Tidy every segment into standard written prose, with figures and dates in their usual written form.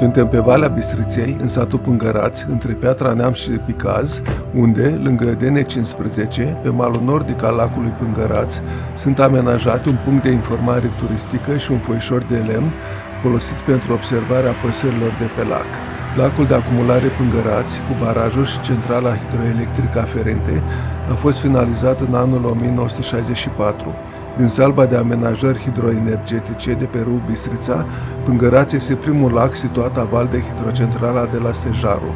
Suntem pe Valea Bistriței, în satul Pângărați, între Piatra Neamț și Picaz, unde, lângă DN15, pe malul nordic al lacului Pângărați, sunt amenajate un punct de informare turistică și un foișor de lemn folosit pentru observarea păsărilor de pe lac. Lacul de acumulare Pângărați, cu barajul și centrala hidroelectrică aferente, a fost finalizat în anul 1964. Din salba de amenajări hidroenergetice de pe râul Bistrița, Pângărați este primul lac situat aval de hidrocentrala de la Stejaru.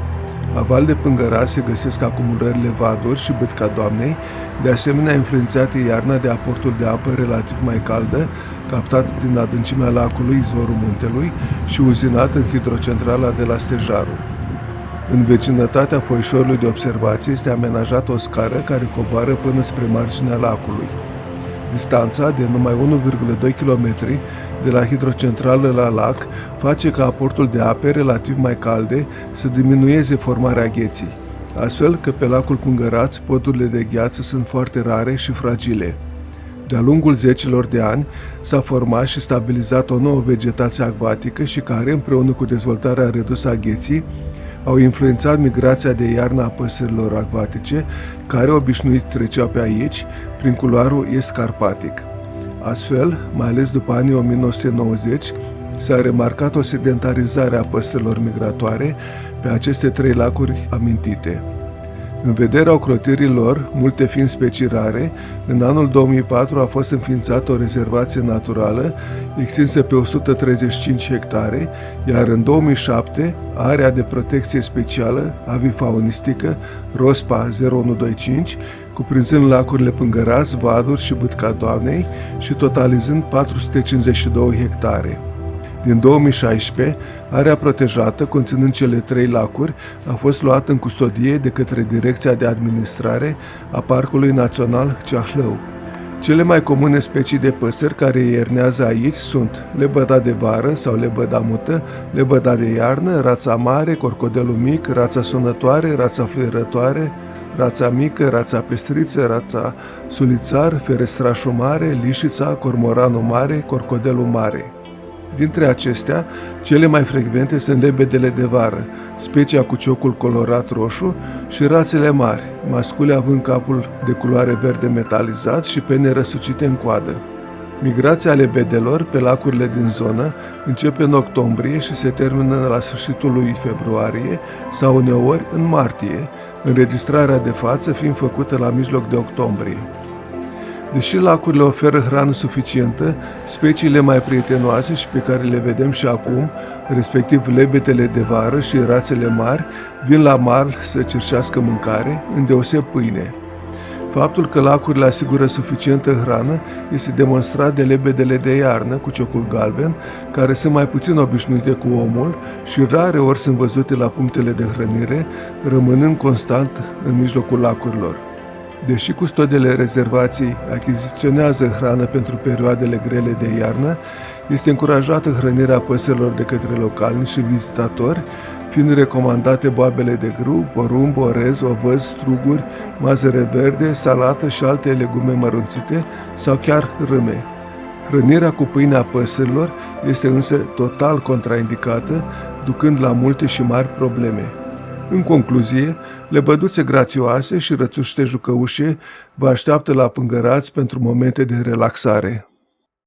Aval de Pângărați se găsesc acumulările Vaduri și Bâtca Doamnei, de asemenea influențate iarna de aportul de apă relativ mai caldă, captat din adâncimea lacului Izvorul Muntelui și uzinat în hidrocentrala de la Stejaru. În vecinătatea foișorului de observație este amenajată o scară care coboară până spre marginea lacului. Distanța de numai 1,2 km de la hidrocentrală la lac face ca aportul de ape relativ mai calde să diminueze formarea gheții, astfel că pe lacul Pângărați podurile de gheață sunt foarte rare și fragile. De-a lungul zecilor de ani s-a format și stabilizat o nouă vegetație acvatică și care, împreună cu dezvoltarea redusă a gheții, au influențat migrația de iarnă a păsărilor acvatice, care obișnuit treceau pe aici, prin culoarul est-carpatic. Astfel, mai ales după anii 1990, s-a remarcat o sedentarizare a păsărilor migratoare pe aceste trei lacuri amintite. În vederea ocrotirii lor, multe fiind specii rare, în anul 2004 a fost înființată o rezervație naturală extinsă pe 135 hectare, iar în 2007, area de protecție specială avifaunistică ROSPA 0125, cuprinzând lacurile Pângărați, Vaduri și Bâtca Doamnei și totalizând 452 hectare. Din 2016, area protejată, conținând cele trei lacuri, a fost luată în custodie de către Direcția de Administrare a Parcului Național Ceahlău. Cele mai comune specii de păsări care iernează aici sunt lebăda de vară sau lebăda mută, lebăda de iarnă, rața mare, corcodelul mic, rața sunătoare, rața fluierătoare, rața mică, rața pestriță, rața sulițar, ferestrașul mare, lișița, cormoranul mare, corcodelul mare. Dintre acestea, cele mai frecvente sunt lebedele de vară, specia cu ciocul colorat roșu și rațele mari, mascule având capul de culoare verde metalizat și pene răsucite în coadă. Migrația lebedelor pe lacurile din zonă începe în octombrie și se termină la sfârșitul lui februarie sau uneori în martie, înregistrarea de față fiind făcută la mijloc de octombrie. Deși lacurile oferă hrană suficientă, speciile mai prietenoase și pe care le vedem și acum, respectiv lebedele de vară și rațele mari, vin la mal să cerșească mâncare, îndeoseb pâine. Faptul că lacurile asigură suficientă hrană este demonstrat de lebedele de iarnă cu ciocul galben, care sunt mai puțin obișnuite cu omul și rare ori sunt văzute la punctele de hrănire, rămânând constant în mijlocul lacurilor. Deși custodele rezervației achiziționează hrană pentru perioadele grele de iarnă, este încurajată hrănirea păsărilor de către localni și vizitatori, fiind recomandate boabele de grâu, porumb, orez, ovăz, struguri, mazăre verde, salată și alte legume mărunțite sau chiar râme. Hrănirea cu pâine a păsărilor este însă total contraindicată, ducând la multe și mari probleme. În concluzie, lebăduțe grațioase și rățuște jucăușe vă așteaptă la Pângărați pentru momente de relaxare.